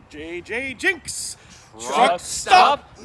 JJ Jinx! Truck stop!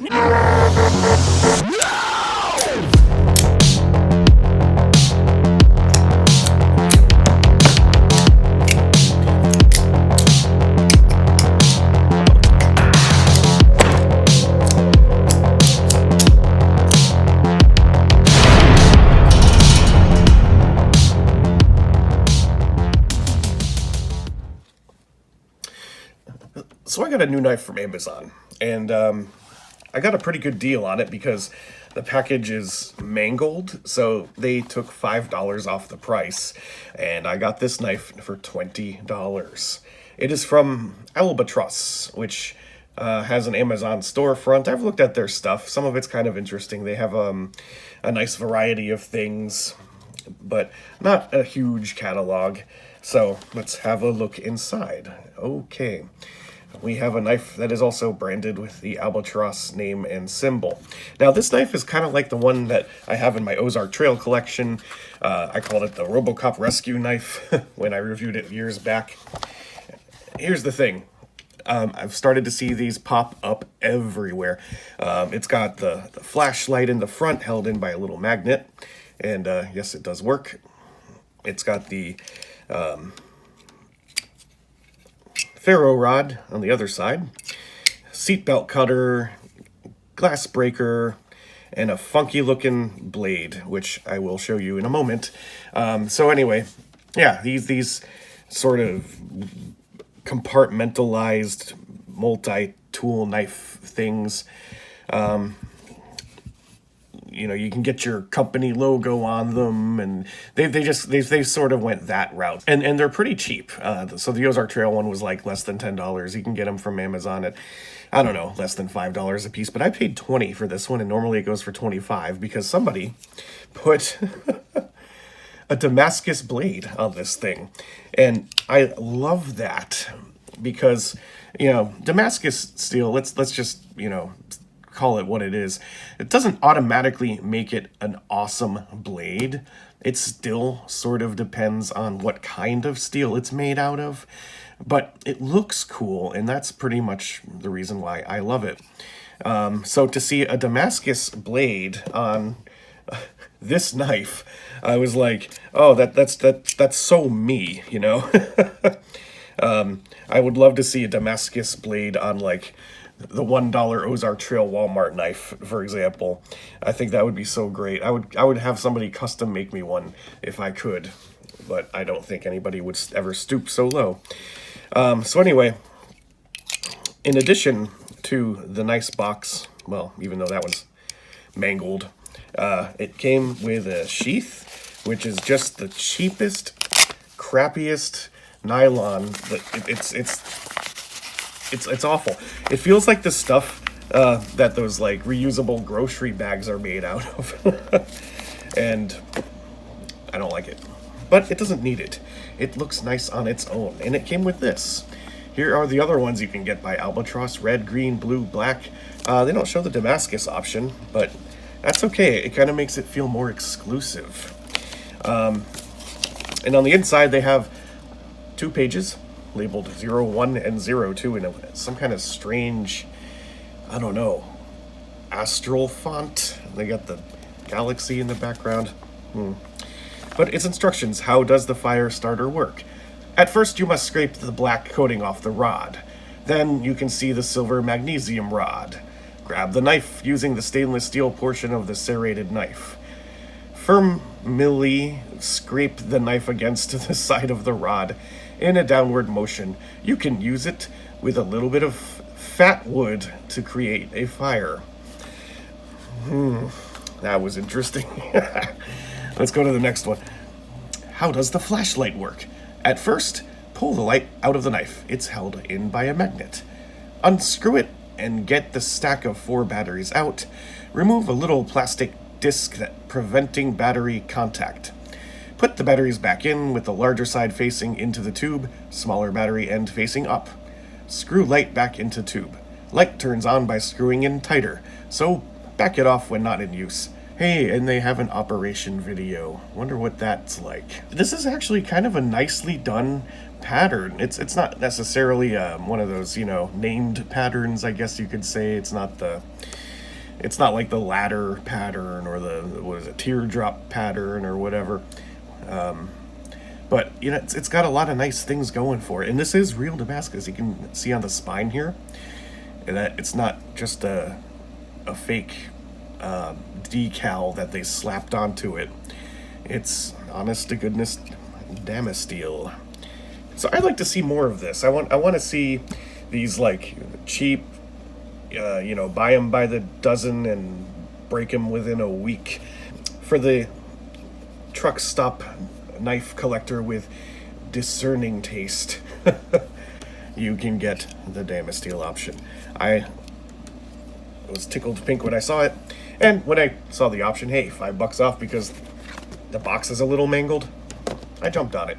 So I got a new knife from Amazon, and I got a pretty good deal on it because the package is mangled, so they took $5 off the price, and I got this knife for $20. It is from Albatross, which has an Amazon storefront. I've looked at their stuff. Some of it's kind of interesting. They have a nice variety of things, but not a huge catalog. So let's have a look inside. Okay. We have a knife that is also branded with the Albatross name and symbol. Now, this knife is kind of like the one that I have in my Ozark Trail collection. I called it the RoboCop Rescue Knife when I reviewed it years back. Here's the thing. I've started to see these pop up everywhere. It's got the flashlight in the front held in by a little magnet. And yes, it does work. It's got the ferro rod on the other side, seatbelt cutter, glass breaker, and a funky looking blade, which I will show you in a moment. So anyway, yeah, these sort of compartmentalized multi-tool knife things. You know, you can get your company logo on them, and they sort of went that route, and they're pretty cheap. So the Ozark Trail one was like less than $10. You can get them from Amazon at, I don't know, less than $5 a piece. But I paid $20 for this one, and normally it goes for $25 because somebody put a Damascus blade on this thing, and I love that because, you know, Damascus steel. Let's just, you know, call it what it is. It doesn't automatically make it an awesome blade. It still sort of depends on what kind of steel it's made out of, but it looks cool, and that's pretty much the reason why I love it. So to see a Damascus blade on this knife, I was like, oh, that's so me, you know. I would love to see a Damascus blade on like the $1 Ozark Trail Walmart knife, for example. I think that would be so great. I would have somebody custom make me one if I could, but I don't think anybody would ever stoop so low. So anyway, in addition to the nice box, well, even though that one's mangled, it came with a sheath, which is just the cheapest, crappiest nylon. It's awful. It feels like the stuff that those like reusable grocery bags are made out of. And I don't like it. But it doesn't need it. It looks nice on its own. And it came with this. Here are the other ones you can get by Albatross: red, green, blue, black. They don't show the Damascus option, but that's okay. It kind of makes it feel more exclusive. And on the inside, they have 2 pages labeled 01 and 02 in some kind of strange, I don't know, astral font. They got the galaxy in the background. But it's instructions. How does the fire starter work? At first, you must scrape the black coating off the rod. Then you can see the silver magnesium rod. Grab the knife using the stainless steel portion of the serrated knife. Firmly scrape the knife against the side of the rod in a downward motion. You can use it with a little bit of fat wood to create a fire. That was interesting. Let's go to the next one. How does the flashlight work? At first, pull the light out of the knife. It's held in by a magnet. Unscrew it and get the stack of 4 batteries out. Remove a little plastic disc preventing battery contact. Put the batteries back in with the larger side facing into the tube, smaller battery end facing up. Screw light back into tube. Light turns on by screwing in tighter, so back it off when not in use. Hey, and they have an operation video. Wonder what that's like. This is actually kind of a nicely done pattern. It's not necessarily one of those, you know, named patterns, I guess you could say. It's not like the ladder pattern or the, what is it, teardrop pattern or whatever. But you know, it's got a lot of nice things going for it, and this is real Damascus. You can see on the spine here that it's not just a fake decal that they slapped onto it. It's honest to goodness Damasteel. So I'd like to see more of this. I want to see these like cheap, you know, buy them by the dozen and break them within a week. For the truck stop knife collector with discerning taste, you can get the Damasteel option. I was tickled pink when I saw it, and when I saw the option, hey, $5 off because the box is a little mangled, I jumped on it.